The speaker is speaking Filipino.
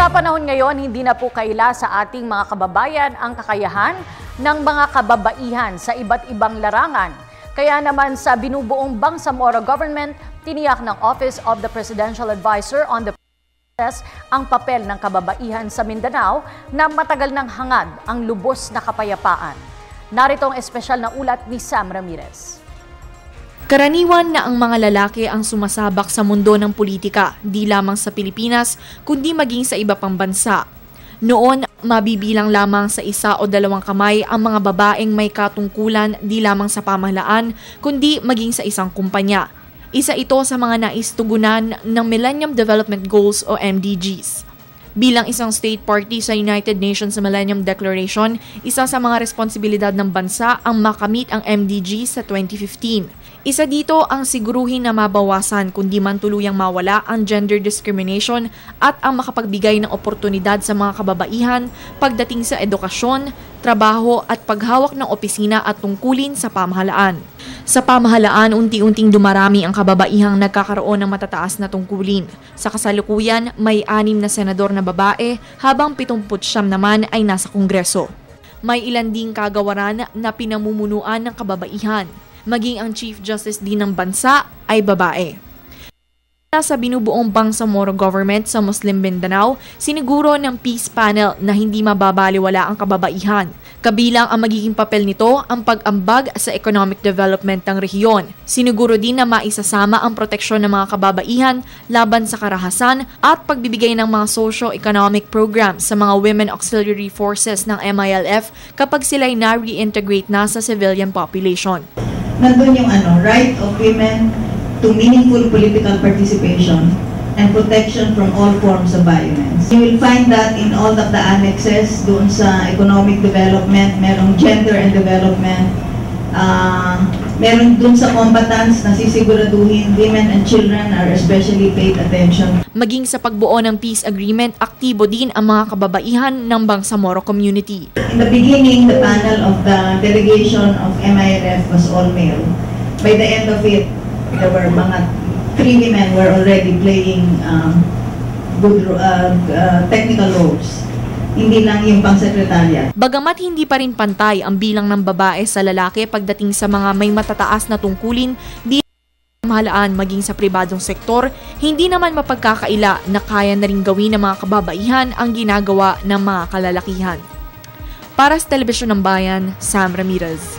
Sa panahon ngayon, hindi na po kaila sa ating mga kababayan ang kakayahan ng mga kababaihan sa iba't ibang larangan. Kaya naman sa binubuong Bangsamoro Government, tiniyak ng Office of the Presidential Advisor on the Process ang papel ng kababaihan sa Mindanao na matagal nang hangad ang lubos na kapayapaan. Narito ang espesyal na ulat ni Sam Ramirez. Karaniwan na ang mga lalaki ang sumasabak sa mundo ng politika, di lamang sa Pilipinas, kundi maging sa iba pang bansa. Noon, mabibilang lamang sa isa o dalawang kamay ang mga babaeng may katungkulan di lamang sa pamahalaan, kundi maging sa isang kumpanya. Isa ito sa mga nais tugunan ng Millennium Development Goals o MDGs. Bilang isang state party sa United Nations Millennium Declaration, isa sa mga responsibilidad ng bansa ang makamit ang MDGs sa 2015. Isa dito ang siguruhin na mabawasan kundi man tuluyang mawala ang gender discrimination at ang makapagbigay ng oportunidad sa mga kababaihan pagdating sa edukasyon, trabaho at paghawak ng opisina at tungkulin sa pamahalaan. Sa pamahalaan, unti-unting dumarami ang kababaihang nagkakaroon ng matataas na tungkulin. Sa kasalukuyan, may 6 na senador na babae habang 79 naman ay nasa Kongreso. May ilan ding kagawaran na pinamumunuan ng kababaihan. Maging ang Chief Justice din ng bansa ay babae. Sa binubuong Bangsamoro Government sa Muslim Mindanao, siniguro ng Peace Panel na hindi mababaliwala ang kababaihan. Kabilang ang magiging papel nito ang pag-ambag sa economic development ng rehiyon. Siniguro din na maisasama ang proteksyon ng mga kababaihan laban sa karahasan at pagbibigay ng mga socio-economic programs sa mga women auxiliary forces ng MILF kapag sila'y na-reintegrate na sa civilian population. Nandun yung right of women to meaningful political participation and protection from all forms of violence. You will find that in all of the annexes, doon sa economic development, merong gender and development, meron doon sa combatants na sisiguraduhin women and children are especially paid attention. Maging sa pagbuo ng peace agreement, aktibo din ang mga kababaihan ng Bangsamoro community. In the beginning, the panel of the delegation of MILF was all male. By the end of it, there were mga 3 women were already playing good technical roles. Hindi lang yung pang-sekretarya. Bagamat hindi pa rin pantay ang bilang ng babae sa lalaki pagdating sa mga may matataas na tungkulin, di pamahalaan maging sa pribadong sektor, hindi naman mapagkakaila na kaya na rin gawin ng mga kababaihan ang ginagawa ng mga kalalakihan. Para sa Telebisyon ng Bayan, Sam Ramirez.